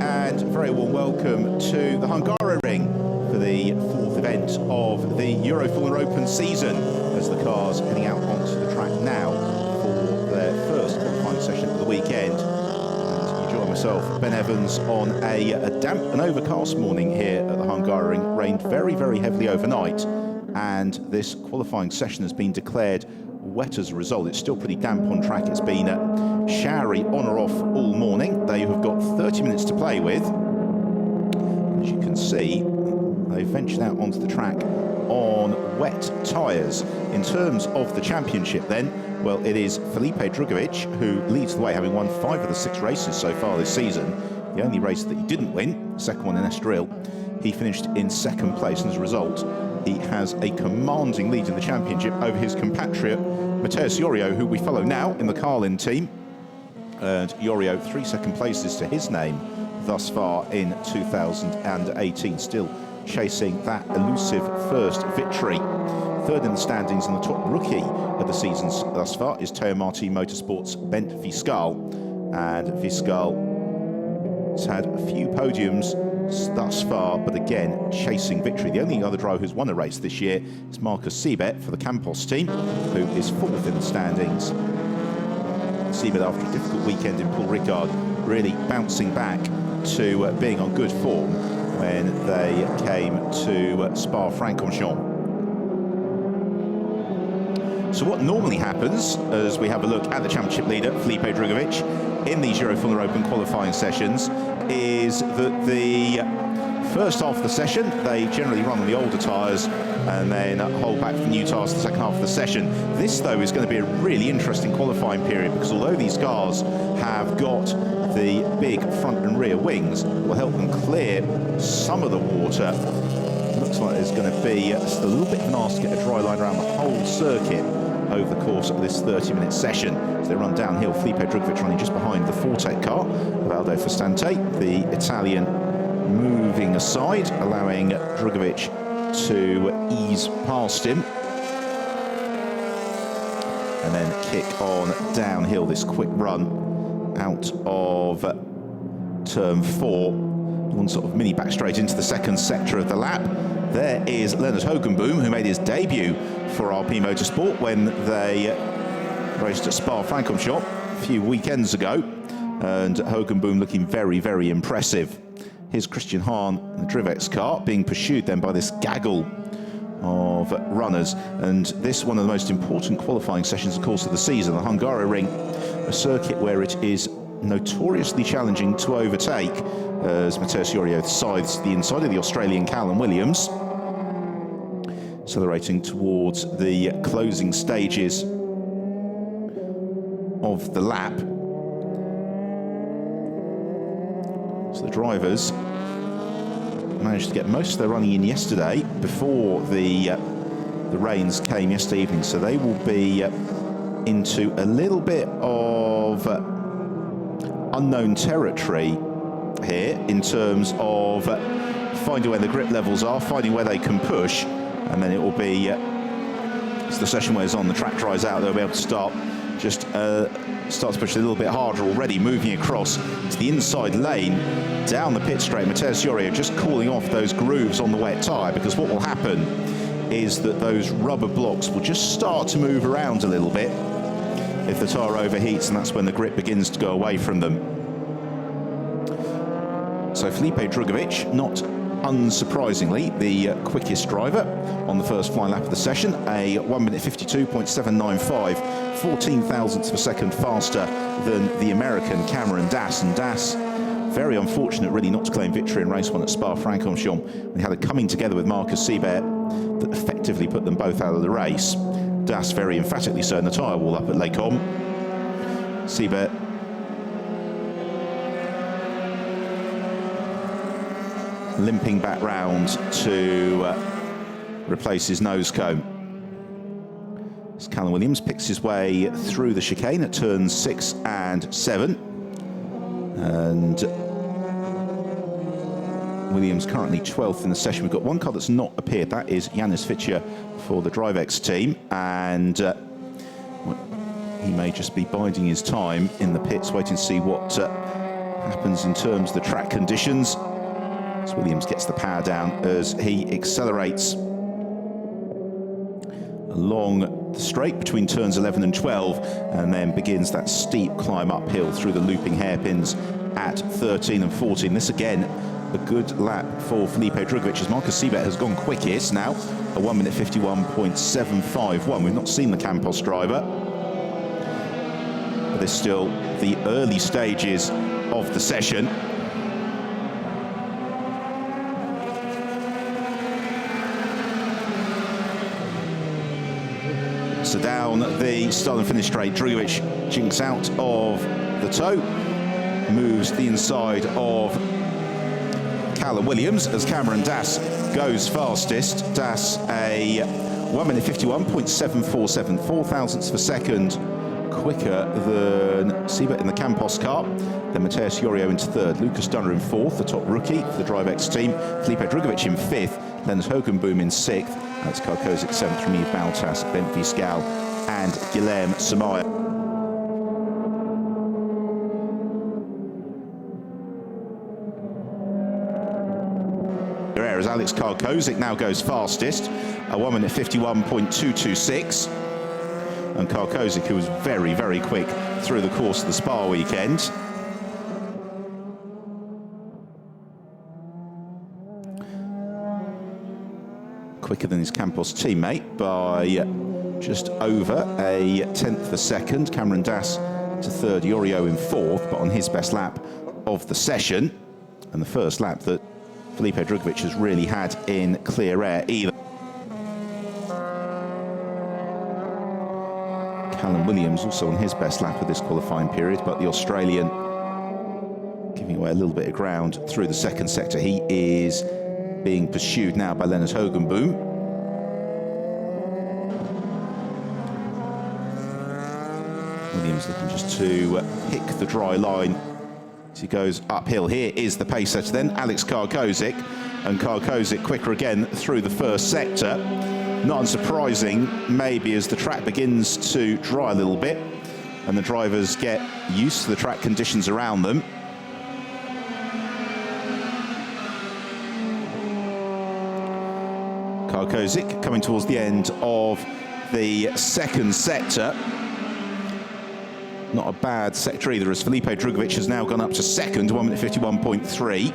and very warm welcome to the Hungaroring for the fourth event of the Euroformula Open season, as the cars heading out onto the track now for their first qualifying session for the weekend. And you join myself, Ben Evans, on a damp and overcast morning here at the Hungaroring. Rained very, very heavily overnight, and this qualifying session has been declared wet as a result. It's still pretty damp on track. It's been showery on or off all morning. They have got 30 minutes to play with. As you can see, they've ventured out onto the track on wet tyres. In terms of the championship then, well, it is Felipe Drugovich who leads the way, having won 5 of the 6 races so far this season. The only race that he didn't win, the second one in Estoril, he finished in second place, and as a result, he has a commanding lead in the championship over his compatriot Mateus Iorio, who we follow now in the Carlin team. And Iorio, 3 second places to his name thus far in 2018, still chasing that elusive first victory. Third in the standings and the top rookie of the season thus far is Teo Marti Motorsports' Bent Fiscal. And Fiscal has had a few podiums thus far, but again, chasing victory. The only other driver who's won a race this year is Marcus Siebert for the Campos team, who is 4th in the standings. Siebert, after a difficult weekend in Paul Ricard, really bouncing back to being on good form when they came to Spa-Francorchamps. So what normally happens, as we have a look at the championship leader, Felipe Drugovich, in these Euroformula Open qualifying sessions, is that the first half of the session, they generally run on the older tyres and then hold back for new tyres for the second half of the session. This, though, is going to be a really interesting qualifying period, because although these cars have got the big front and rear wings, will help them clear some of the water. Looks like there's going to be just a little bit of an ask to get a dry line around the whole circuit over the course of this 30-minute session. As they run downhill, Felipe Drugovich running just behind the Fortec car, Valdo Fustante, the Italian, moving aside, allowing Drugovich to ease past him. And then kick on downhill, this quick run out of turn 4. One sort of mini back straight into the second sector of the lap. There is Leonard Hogenboom, who made his debut for RP Motorsport when they raced at Spa-Francorchamps a few weekends ago. And Hogenboom looking very, very impressive. Here's Christian Hahn in the Drivex car, being pursued then by this gaggle of runners. And this, one of the most important qualifying sessions, of course, of the season, the Hungaroring, a circuit where it is notoriously challenging to overtake, as Mateus Iorio scythes the inside of the Australian Callum Williams, accelerating towards the closing stages of the lap. So the drivers managed to get most of their running in yesterday before the rains came yesterday evening, so they will be into a little bit of unknown territory here in terms of finding where the grip levels are, finding where they can push, and then it will be, as the session wears on, the track dries out, they'll be able to start to push a little bit harder already, moving across to the inside lane, down the pit straight. Mateus Iorio just calling off those grooves on the wet tyre, because what will happen is that those rubber blocks will just start to move around a little bit if the tyre overheats, and that's when the grip begins to go away from them. So Felipe Drugovich, not unsurprisingly, the quickest driver on the first flying lap of the session, a 1 minute 52.795, 14 thousandths of a second faster than the American Cameron Dass. And Dass, very unfortunate really not to claim victory in race 1 at Spa-Francorchamps. We had a coming together with Marcus Siebert that effectively put them both out of the race. Dass very emphatically so in the tyre wall up at Les Combes. Siebert limping back round to replace his nose cone. As Callum Williams picks his way through the chicane at turns 6 and 7. And Williams currently 12th in the session. We've got one car that's not appeared. That is Yanis Fitcher for the Drivex team. And he may just be biding his time in the pits, waiting to see what happens in terms of the track conditions. As Williams gets the power down as he accelerates along the straight between turns 11 and 12, and then begins that steep climb uphill through the looping hairpins at 13 and 14. This again, a good lap for Felipe Drugovich, as Marcus Siebert has gone quickest now, a 1 minute 51.751. We've not seen the Campos driver, but there's still the early stages of the session. So down the start and finish straight, Drugovich jinks out of the toe, moves the inside of Callum Williams as Cameron Dass goes fastest. Dass a 1 minute 51.747, 4 thousandths of a second quicker than Siebert in the Campos car. Then Mateusz Jorio into third, Lucas Dunner in fourth, the top rookie for the DriveX team. Felipe Drugovich in fifth, Lennart Hogenboom in sixth, Alex Karkozic seventh from Yves Baltas, Ben Fiscal and Guilherme Samaya. As Alex Karkozic now goes fastest, a 1 minute 51.226. And Karkozic, who was very, very quick through the course of the Spa weekend. Quicker than his Campos teammate by just over a tenth of a second. Cameron Dass to third, Jorio in fourth, but on his best lap of the session, and the first lap that Felipe Drugovich has really had in clear air either. Callum Williams also on his best lap of this qualifying period, but the Australian giving away a little bit of ground through the second sector. He is being pursued now by Lennart Hogenboom. Williams looking just to pick the dry line as he goes uphill. Here is the pace setter then, Alex Karkozic, and Karkozic quicker again through the first sector. Not unsurprising, maybe, as the track begins to dry a little bit and the drivers get used to the track conditions around them. Karkozic coming towards the end of the second sector. Not a bad sector either, as Felipe Drugovich has now gone up to second, 1 minute 51.3.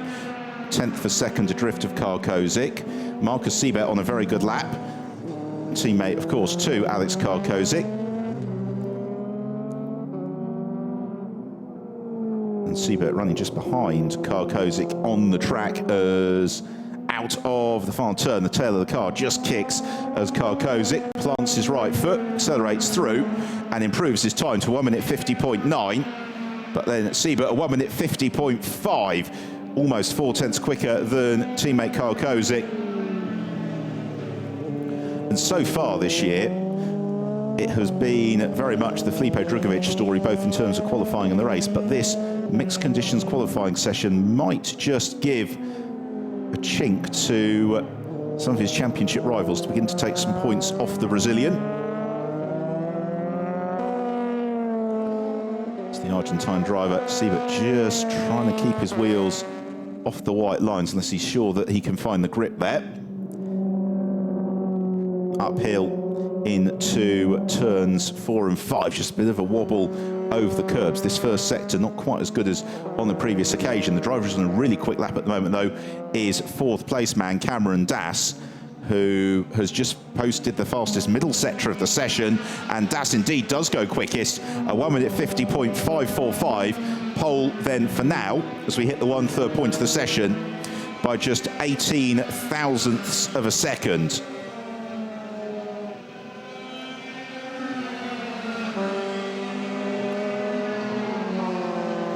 Tenth of a second adrift of Karkozic. Marcus Siebert on a very good lap. Teammate, of course, to Alex Karkozic. And Siebert running just behind Karkozic on the track as out of the final turn, the tail of the car just kicks as Karkozic plants his right foot, accelerates through and improves his time to 1 minute 50.9. But then Siebert a 1 minute 50.5, almost 4 tenths quicker than teammate Karkozic. And so far this year, it has been very much the Felipe Drugovich story, both in terms of qualifying and the race. But this mixed conditions qualifying session might just give a chink to some of his championship rivals to begin to take some points off the Brazilian. It's the Argentine driver, Siebert, just trying to keep his wheels off the white lines unless he's sure that he can find the grip there. Uphill into turns 4 and 5, just a bit of a wobble over the curbs. This first sector not quite as good as on the previous occasion. The driver who's on a really quick lap at the moment, though, is fourth place man Cameron Dass, who has just posted the fastest middle sector of the session, and Dass indeed does go quickest, a 1 minute 50.545. Pole then for now, as we hit the 1/3 point of the session, by just 18 thousandths of a second.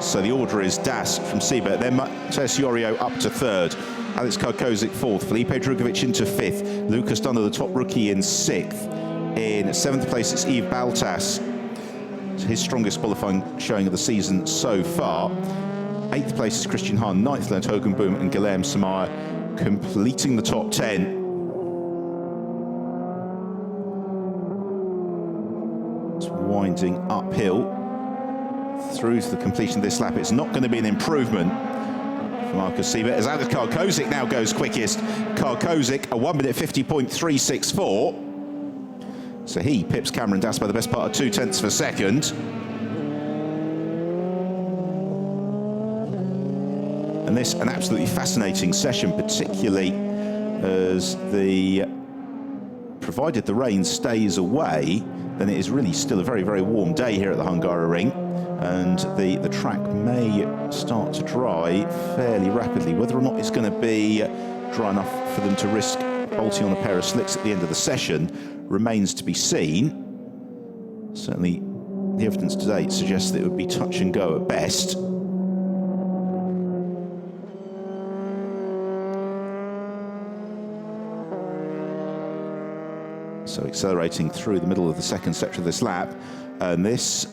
So the order is Dass from Siebert, then Mateusz Jorio up to third, Alex Karkozic fourth, Felipe Drugovich into fifth, Lucas Dunner, the top rookie, in sixth. In seventh place, it's Yves Baltas, his strongest qualifying showing of the season so far. Eighth place is Christian Hahn, ninth Lennart Hogenboom and Guilherme Samaya completing the top 10. It's winding uphill through to the completion of this lap. It's not going to be an improvement for Marcus Siebert, as Alex Karkozik now goes quickest. Karkozik, a 1 minute 50.364. So he pips Cameron Dass by the best part of 0.2 of a second. And this, an absolutely fascinating session, particularly as provided the rain stays away, then it is really still a very, very warm day here at the Hungaroring, and the track may start to dry fairly rapidly. Whether or not it's going to be dry enough for them to risk bolting on a pair of slicks at the end of the session remains to be seen. Certainly the evidence to date suggests that it would be touch and go at best. So accelerating through the middle of the second sector of this lap, and this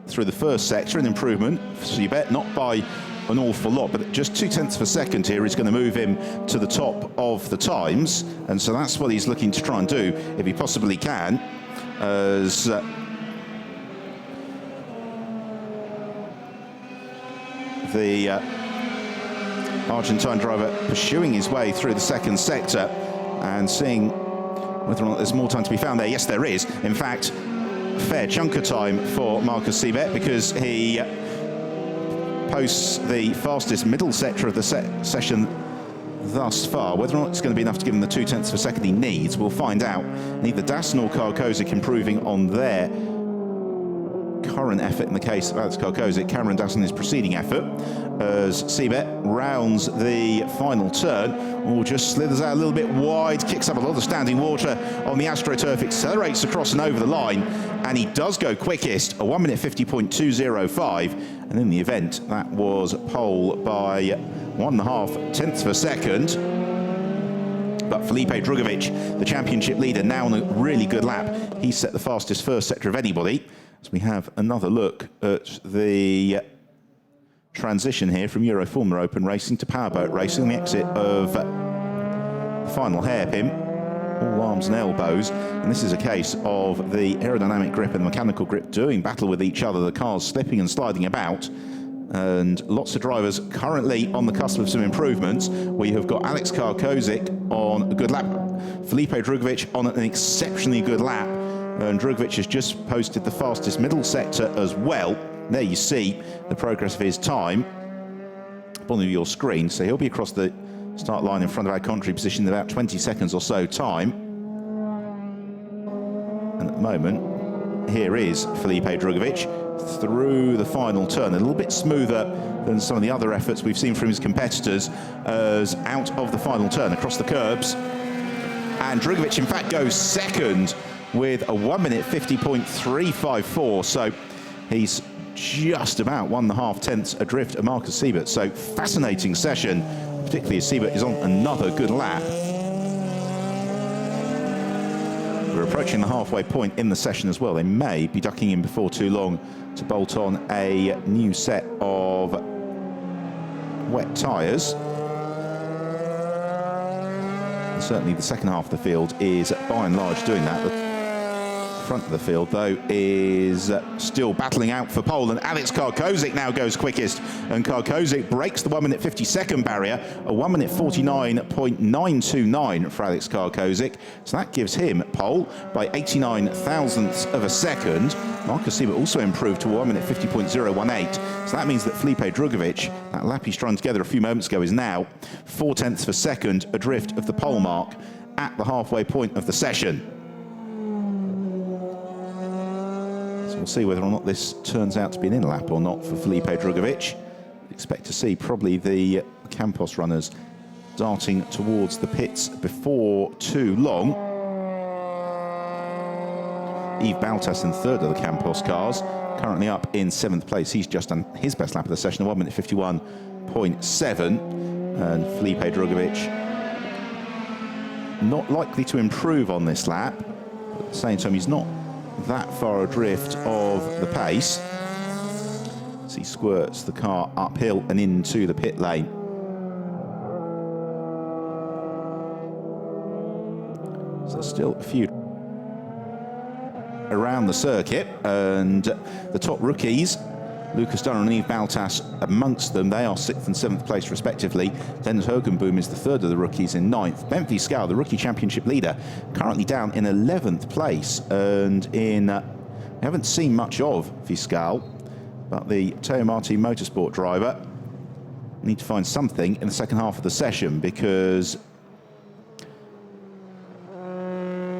through the first sector, an improvement. So you bet not by an awful lot, but just 0.2 of a second here is going to move him to the top of the times, and so that's what he's looking to try and do if he possibly can, as the Argentine driver pursuing his way through the second sector and seeing whether or not there's more time to be found there. Yes, there is. In fact, fair chunk of time for Marcus Siebert, because he posts the fastest middle sector of the session thus far. Whether or not it's going to be enough to give him the 0.2 of a second he needs, we'll find out. Neither Das nor Karkozik improving on their current effort in the case of Alex Karkozik. Cameron Das in his preceding effort, as Siebert rounds the final turn, or just slithers out a little bit wide, kicks up a lot of standing water on the AstroTurf, accelerates across and over the line, and he does go quickest, a 1 minute 50.205, and in the event that was pole by 1.5 of a second. But Felipe Drugovich, the championship leader, now on a really good lap. He set the fastest first sector of anybody. So we have another look at the transition here from Euroformula Open racing to powerboat racing, the exit of the final hairpin, all arms and elbows, and this is a case of the aerodynamic grip and the mechanical grip doing battle with each other, the cars slipping and sliding about, and lots of drivers currently on the cusp of some improvements. We have got Alex Karkozik on a good lap, Felipe Drugovich on an exceptionally good lap, and Drugovich has just posted the fastest middle sector as well. There you see the progress of his time on your screen. So he'll be across the start line in front of our commentary position in about 20 seconds or so time. And at the moment, here is Felipe Drugovich through the final turn, a little bit smoother than some of the other efforts we've seen from his competitors, as out of the final turn across the curbs. And Drugovich in fact goes second with a 1 minute 50.354, so he's just about 1.5 adrift of Marcus Siebert. So fascinating session, particularly as Siebert is on another good lap. We're approaching the halfway point in the session as well. They may be ducking in before too long to bolt on a new set of wet tyres. And certainly the second half of the field is by and large doing that. The front of the field, though, is still battling out for pole, and Alex Karkozik now goes quickest, and Karkozik breaks the 1 minute 50-second barrier, a 1 minute 49.929 for Alex Karkozik, so that gives him pole by 89 thousandths of a second. Marcus Siebert also improved to 1 minute 50.018, so that means that Felipe Drugovich, that lap he strung together a few moments ago, is now 0.4 of a second adrift of the pole mark at the halfway point of the session. We'll see whether or not this turns out to be an in-lap or not for Felipe Drugovich. Expect to see probably the Campos runners darting towards the pits before too long. Yves Baltas in third of the Campos cars, currently up in 7th place. He's just done his best lap of the session, 1 minute 51.7. And Felipe Drugovich not likely to improve on this lap, but at the same time he's not that far adrift of the pace as he squirts the car uphill and into the pit lane. So still a few around the circuit, and the top rookies Lucas Dunner and Yves Baltas amongst them. They are 6th and 7th place respectively. Dennis Hergenboom is the 3rd of the rookies in 9th. Bent Fiscal, the rookie championship leader, currently down in 11th place. And we haven't seen much of Fiscal, but the Teo Marti Motorsport driver need to find something in the second half of the session, because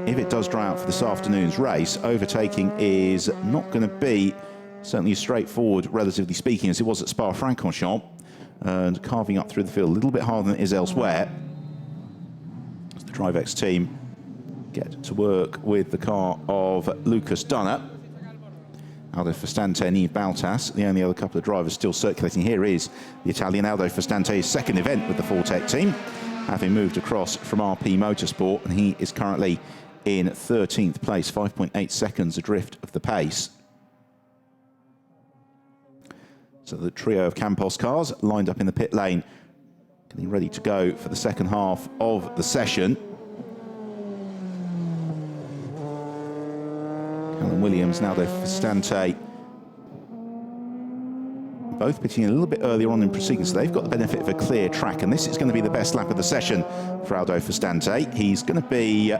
if it does dry out for this afternoon's race, overtaking is not going to be certainly as straightforward, relatively speaking, as it was at Spa-Francorchamps, and carving up through the field a little bit harder than it is elsewhere. As the DriveX team get to work with the car of Lucas Dunner. Aldo Festante and Yves Baltas, the only other couple of drivers still circulating here is the Italian Aldo Festante's second event with the Fortec team, having moved across from RP Motorsport, and he is currently in 13th place, 5.8 seconds adrift of the pace. So the trio of Campos cars lined up in the pit lane, getting ready to go for the second half of the session. Callum Williams, Aldo Festante, both pitching a little bit earlier on in proceedings, so they've got the benefit of a clear track, and this is going to be the best lap of the session for Aldo Festante. He's going to be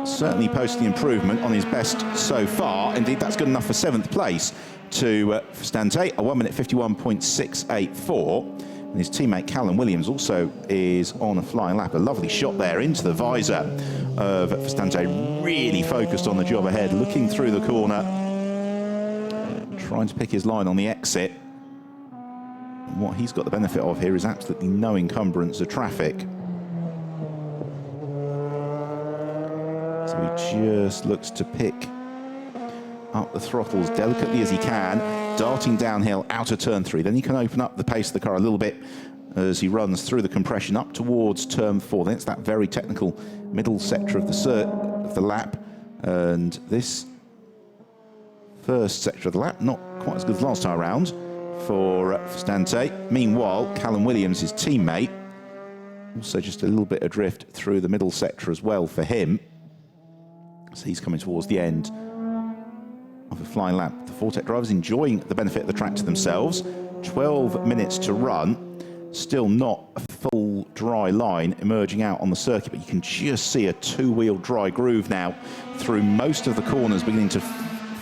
certainly posting improvement on his best so far. Indeed, that's good enough for 7th place to Festante, a 1 minute 51.684. And his teammate Callum Williams also is on a flying lap. A lovely shot there into the visor of Festante, really focused on the job ahead, looking through the corner, trying to pick his line on the exit. And what he's got the benefit of here is absolutely no encumbrance of traffic. So he just looks to pick up the throttle as delicately as he can, darting downhill out of turn 3. Then he can open up the pace of the car a little bit as he runs through the compression up towards turn 4. Then it's that very technical middle sector of the lap, and this first sector of the lap not quite as good as last time around for Festante. Meanwhile, Callum Williams, his teammate, also just a little bit adrift through the middle sector as well for him. So he's coming towards the end of a flying lap. The Fortec drivers enjoying the benefit of the track to themselves. 12 minutes to run. Still not a full dry line emerging out on the circuit, but you can just see a two-wheel dry groove now through most of the corners beginning to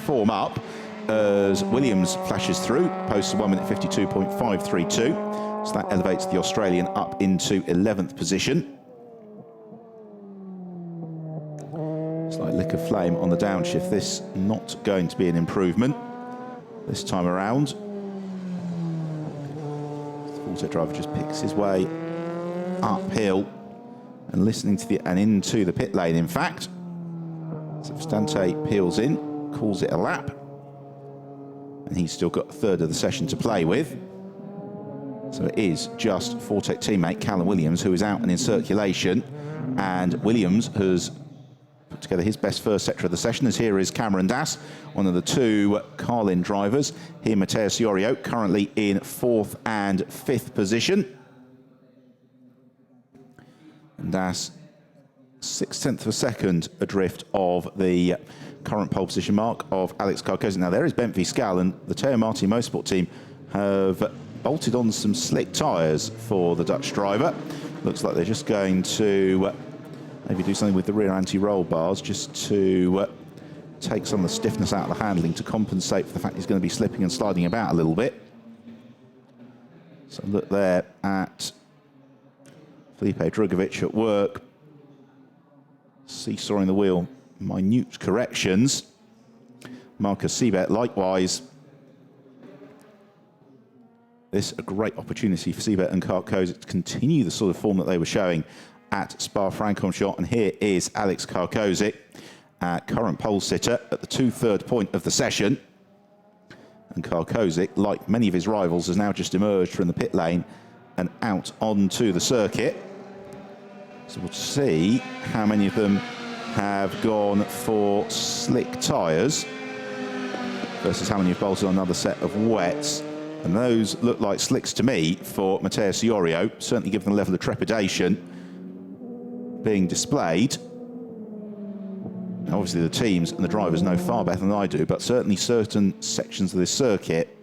form up as Williams flashes through, posts a 1 minute 52.532. So that elevates the Australian up into 11th position. Slight lick of flame on the downshift. This not going to be an improvement this time around. The Fortec driver just picks his way uphill and listening to and into the pit lane, in fact. So Festante peels in, calls it a lap, and he's still got a third of the session to play with. So it is just Fortec teammate Callum Williams who is out and in circulation, and Williams has put together his best first sector of the session, as here is Cameron Das, one of the two Carlin drivers. Here Matteo Iorio, currently in 4th and 5th position. And Das 6/10 of a second adrift of the current pole position mark of Alex Carcosa. Now there is Bent Fiscal, and the Teo Marti Motorsport team have bolted on some slick tyres for the Dutch driver. Looks like they're just going to maybe do something with the rear anti-roll bars just to take some of the stiffness out of the handling to compensate for the fact he's going to be slipping and sliding about a little bit. So look there at Felipe Drugovic at work, seesawing the wheel, minute corrections. Marcus Siebert likewise. This a great opportunity for Siebert and Carcosa to continue the sort of form that they were showing at Spa-Francorchamps. And here is Alex Carcosa, current pole sitter at the 2/3 point of the session. And Carcosa, like many of his rivals, has now just emerged from the pit lane and out onto the circuit. So we'll see how many of them have gone for slick tyres versus how many have bolted on another set of wets. And those look like slicks to me for Matteo Iorio, certainly given the level of trepidation being displayed. obviously the teams and the drivers know far better than I do, but certainly certain sections of this circuit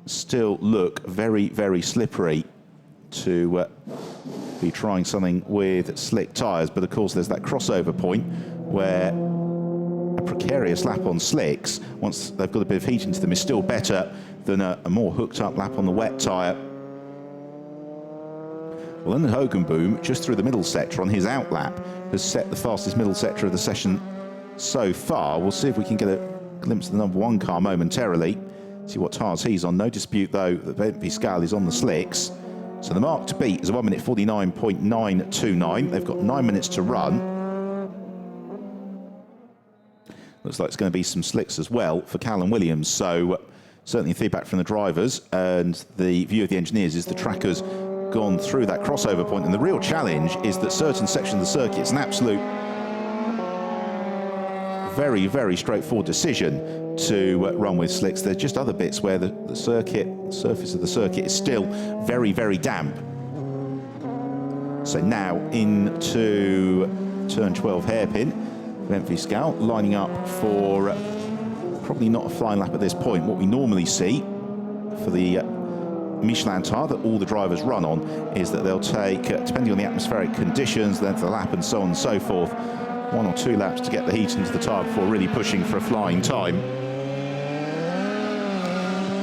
still look very, very slippery to be trying something with slick tyres. But of course there's that crossover point where a precarious lap on slicks, once they've got a bit of heat into them, is still better than a more hooked up lap on the wet tyre. Well, then Hogenboom, just through the middle sector on his out lap, has set the fastest middle sector of the session so far. We'll see if we can get a glimpse of the number one car momentarily, see what tyres he's on. No dispute though that Benfica is on the slicks. So the mark to beat is a 1 minute 49.929. They've got 9 minutes to run. Looks like it's going to be some slicks as well for Callum Williams. So certainly feedback from the drivers, and the view of the engineers is the tracker's gone through that crossover point. And the real challenge is that certain sections of the circuit, it's an absolute very, very straightforward decision to run with slicks. There's just other bits where the surface of the circuit is still very, very damp. So now into turn 12 hairpin. Benfica lining up for probably not a flying lap at this point. What we normally see for the Michelin tyre that all the drivers run on is that they'll take, depending on the atmospheric conditions, length of the lap and so on and so forth, 1 or 2 laps to get the heat into the tyre before really pushing for a flying time.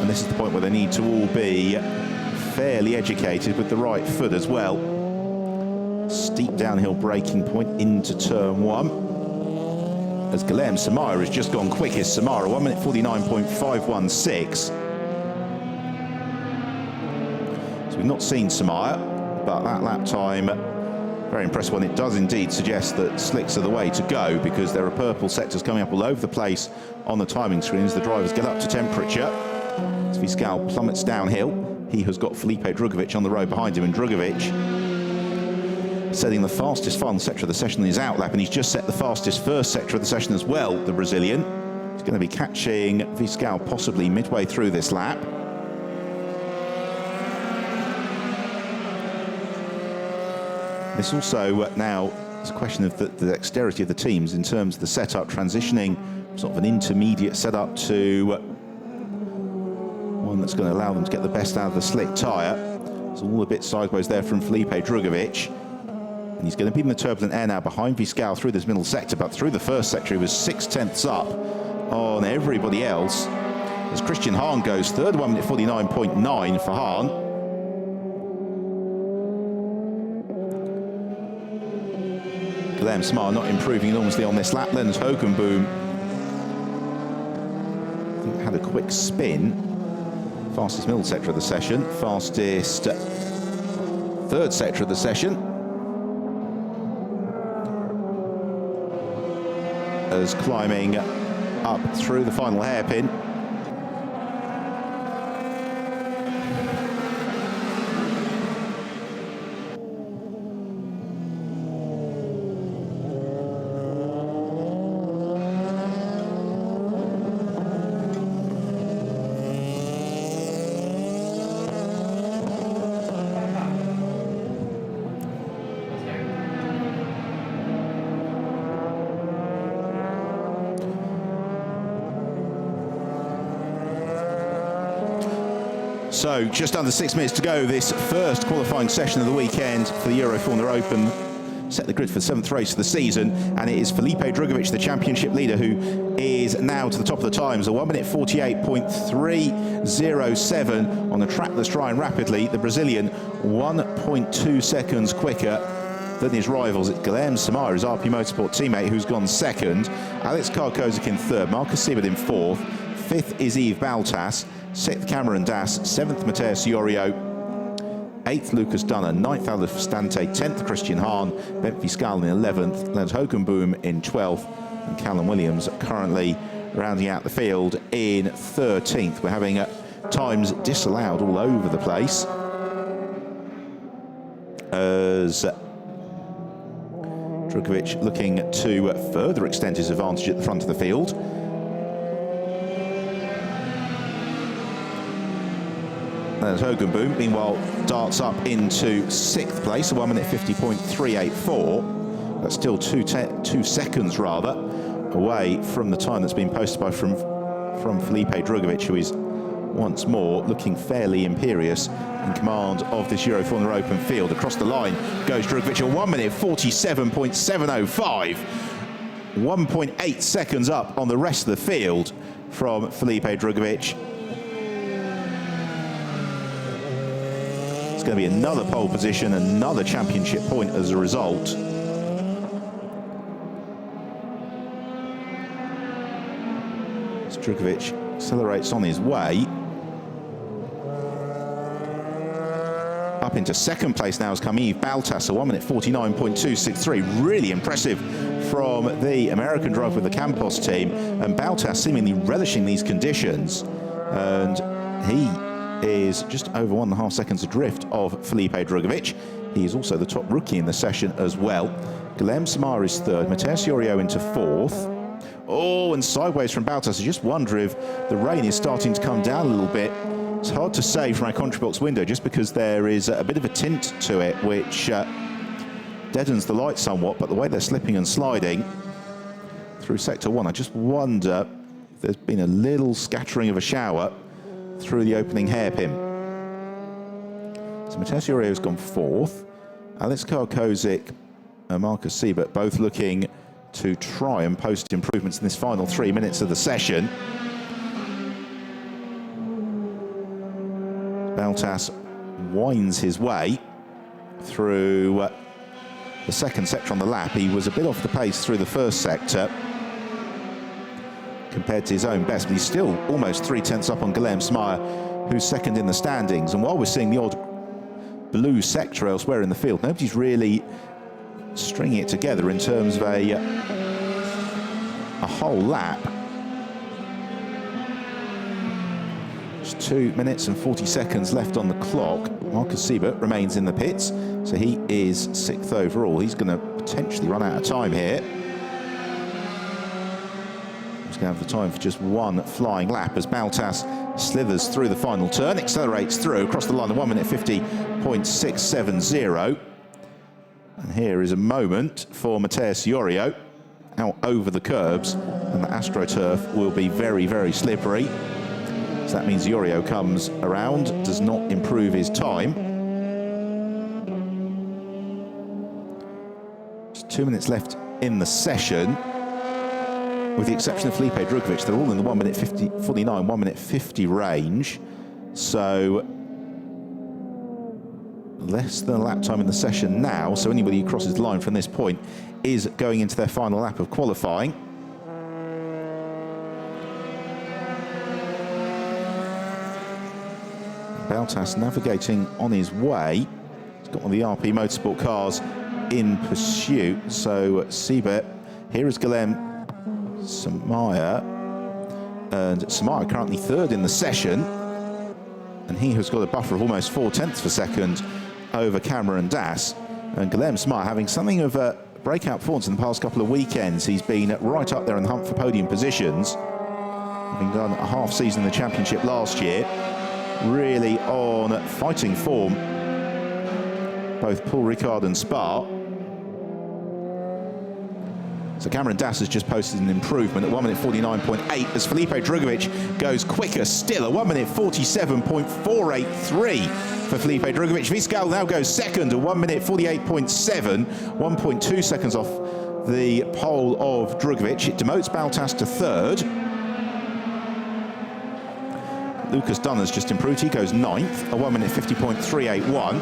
And this is the point where they need to all be fairly educated with the right foot as well. Steep downhill braking point into turn 1. As Guilherme Samara has just gone quickest. Samara, 1 minute 49.516. So we've not seen Samara, but that lap time, very impressive one. It does indeed suggest that slicks are the way to go, because there are purple sectors coming up all over the place on the timing screens. The drivers get up to temperature. As Viscal plummets downhill, he has got Felipe Drugovic on the road behind him, and Drugovic setting the fastest final sector of the session in his out lap, and he's just set the fastest first sector of the session as well, the Brazilian. He's going to be catching Viscal possibly midway through this lap. This also now is a question of the dexterity of the teams in terms of the setup, transitioning sort of an intermediate setup to one that's going to allow them to get the best out of the slick tyre. It's all a bit sideways there from Felipe Drugovic. And he's going to be in the turbulent air now behind Viscal through this middle sector, but through the first sector he was 0.6 up on everybody else. As Christian Hahn goes third, 1 minute 49.9 for Hahn. Guilherme Samar not improving enormously on this lap. Lennart Hogenboom had a quick spin. Fastest middle sector of the session, fastest third sector of the session. As climbing up through the final hairpin. So just under 6 minutes to go, this first qualifying session of the weekend for the Euroformula Open. Set the grid for the 7th race of the season, and it is Felipe Drugovic, the championship leader, who is now to the top of the times. A 1 minute 48.307 on a track that's drying rapidly. The Brazilian 1.2 seconds quicker than his rivals. It's Guilherme Samar, his RP Motorsport teammate, who's gone second. Alex Karkozik in third, Marcus Siebert in fourth. Fifth is Yves Baltas. 6th Cameron Das, 7th Mateus Iorio, 8th Lucas Dunner, 9th Aldo Fustante, 10th Christian Hahn, Benfica in 11th, Lennart Hogenboom in 12th, and Callum Williams currently rounding out the field in 13th. We're having times disallowed all over the place as Drugovic looking to further extend his advantage at the front of the field. And Hogenboom, meanwhile, darts up into 6th place, a 1 minute 50.384. That's still 2 seconds rather away from the time that's been posted by from Felipe Drugovich, who is once more looking fairly imperious in command of this Euroformula Open field. Across the line goes Drugovich at 1 minute 47.705. 1.8 seconds up on the rest of the field from Felipe Drugovich. It's going to be another pole position, another championship point as a result. As Drugovich accelerates on his way. Up into second place now has come Yves Baltas, a 1 minute 49.263. Really impressive from the American driver with the Campos team. And Baltas seemingly relishing these conditions. And he is just over 1.5 seconds adrift of Felipe Drugovich. He is also the top rookie in the session as well. Guilherme Samar is third, Mateus Iorio into fourth. Oh, and sideways from Baltas. I just wonder if the rain is starting to come down a little bit. It's hard to say from our commentary box window, just because there is a bit of a tint to it, which deadens the light somewhat, but the way they're slipping and sliding through Sector 1, I just wonder if there's been a little scattering of a shower through the opening hairpin. So Mateus Iorio has gone fourth. Alex Karkozik and Marcus Siebert both looking to try and post improvements in this final 3 minutes of the session. Baltas winds his way through the second sector on the lap. He was a bit off the pace through the first sector compared to his own best, but he's still almost 3/10 up on Guilherme Samar, who's second in the standings. And while we're seeing the odd blue sector elsewhere in the field, nobody's really stringing it together in terms of a whole lap. 2 minutes and 40 seconds left on the clock. Marcus Siebert remains in the pits, so he is 6th overall. He's going to potentially run out of time here. He's going to have the time for just one flying lap as Baltas slithers through the final turn, accelerates through across the line at 1 minute 50.670. And here is a moment for Mateus Iorio out over the curbs, and the AstroTurf will be very, very slippery. So that means Iorio comes around, does not improve his time. Just 2 minutes left in the session. With the exception of Felipe Drugovich, they're all in the 1 minute 49, 1 minute 50 range. So less than a lap time in the session now. So anybody who crosses the line from this point is going into their final lap of qualifying. Baltas navigating on his way. He's got one of the RP Motorsport cars in pursuit. So Siebert, here is Guilherme Samar. And Samar currently third in the session. And he has got a buffer of almost 4/10 of a second over Cameron Das. And Guilherme Samar having something of a breakout performance in the past couple of weekends. He's been right up there in the hunt for podium positions. Having done a half season in the championship last year. Really on fighting form, both Paul Ricard and Spa. So Cameron Das has just posted an improvement at 1 minute 49.8 as Felipe Drugovich goes quicker still at 1 minute 47.483 for Felipe Drugovich. Viscal now goes second at 1 minute 48.7, 1.2 seconds off the pole of Drugovich. It demotes Baltas to third. Lucas Dunn has just improved. He goes ninth, a 1 minute 50.381.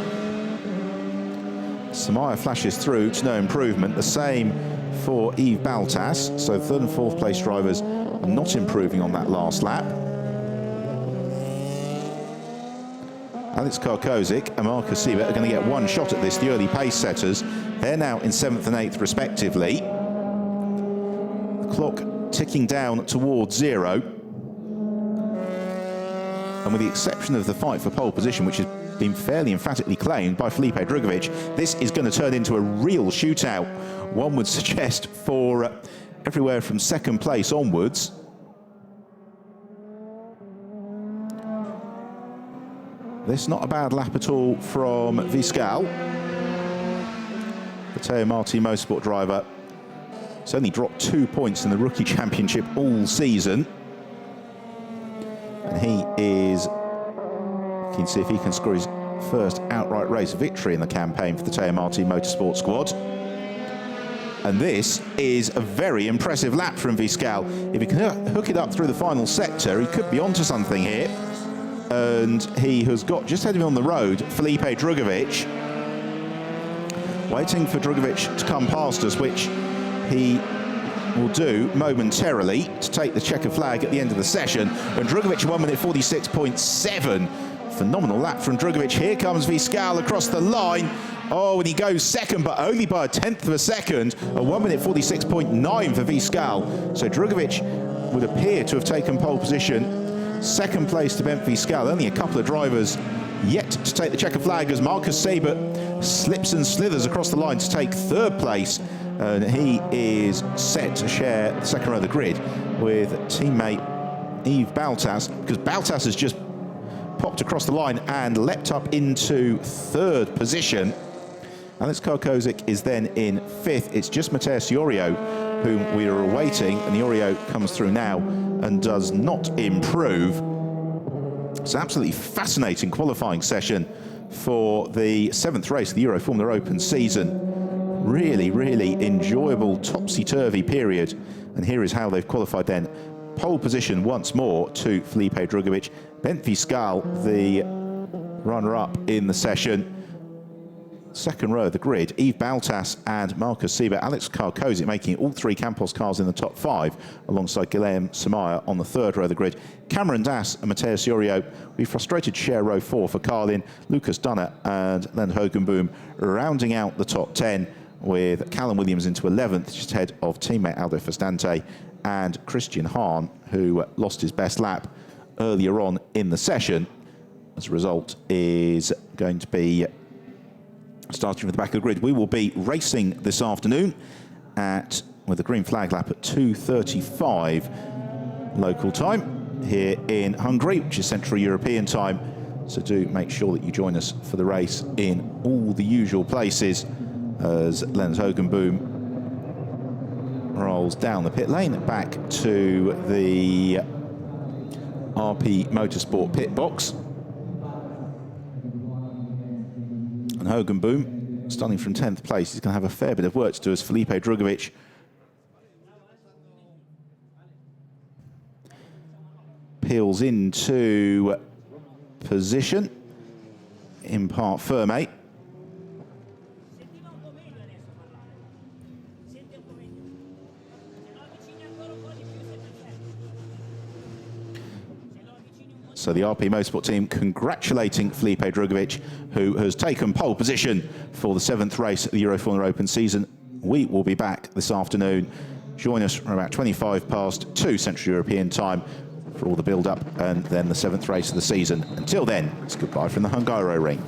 Samaya flashes through to no improvement. The same for Yves Baltas. So third and fourth place drivers are not improving on that last lap. Alex Karkozik and Marcus Siebert are going to get one shot at this, the early pace setters. They're now in 7th and 8th respectively. The clock ticking down towards zero. And with the exception of the fight for pole position, which has been fairly emphatically claimed by Felipe Drugovich, this is going to turn into a real shootout, one would suggest, for everywhere from second place onwards. This not a bad lap at all from Viscal. The Teo Marti Motorsport driver He's only dropped 2 points in the Rookie Championship all season. And he is keen to see if he can score his first outright race victory in the campaign for the Teo Martin Motorsport squad. And this is a very impressive lap from Viscal. If he can hook it up through the final sector, he could be onto something here. And he has got, just ahead of him on the road, Felipe Drugovic. Waiting for Drugovic to come past us, which he will do momentarily to take the checker flag at the end of the session. And Drugovic 1 minute 46.7. Phenomenal lap from Drugovic. Here comes Viscal across the line. Oh, and he goes second, but only by 1/10 of a second. A 1 minute 46.9 for Viscal. So Drugovic would appear to have taken pole position. Second place to Bent Viscal. Only a couple of drivers yet to take the checker flag as Marcus Siebert slips and slithers across the line to take third place. And he is set to share the second row of the grid with teammate Yves Baltas, because Baltas has just popped across the line and leapt up into third position. Alex Karkozik is then in fifth. It's just Mateus Iorio whom we are awaiting, and Iorio comes through now and does not improve. It's an absolutely fascinating qualifying session for the 7th race of the Euroformula Open season. Really, really enjoyable topsy-turvy period. And here is how they've qualified then. Pole position once more to Felipe Drugovic. Bent Viscal, the runner-up in the session. Second row of the grid, Yves Baltas and Marcus Siebert. Alex Karkozik making all 3 Campos cars in the top 5, alongside Guillaume Samaya on the third row of the grid. Cameron Das and Mateus Iorio. We frustrated share row 4 for Carlin, Lucas Dunner and Len Hogenboom rounding out the top 10, with Callum Williams into 11th, just ahead of teammate Aldo Festante and Christian Hahn, who lost his best lap earlier on in the session. As a result, is going to be starting from the back of the grid. We will be racing this afternoon with a green flag lap at 2:35 local time here in Hungary, which is Central European time. So do make sure that you join us for the race in all the usual places as Lens Hogenboom rolls down the pit lane back to the RP Motorsport pit box. And Hogenboom, starting from 10th place, he's going to have a fair bit of work to do as Felipe Drugovic peels into position in part Fermate. So the RP Motorsport team congratulating Felipe Drugovic, who has taken pole position for the 7th race of the Euroformula Open season. We will be back this afternoon. Join us from about 2 Central European time for all the build-up and then the 7th race of the season. Until then, it's goodbye from the Hungaroring.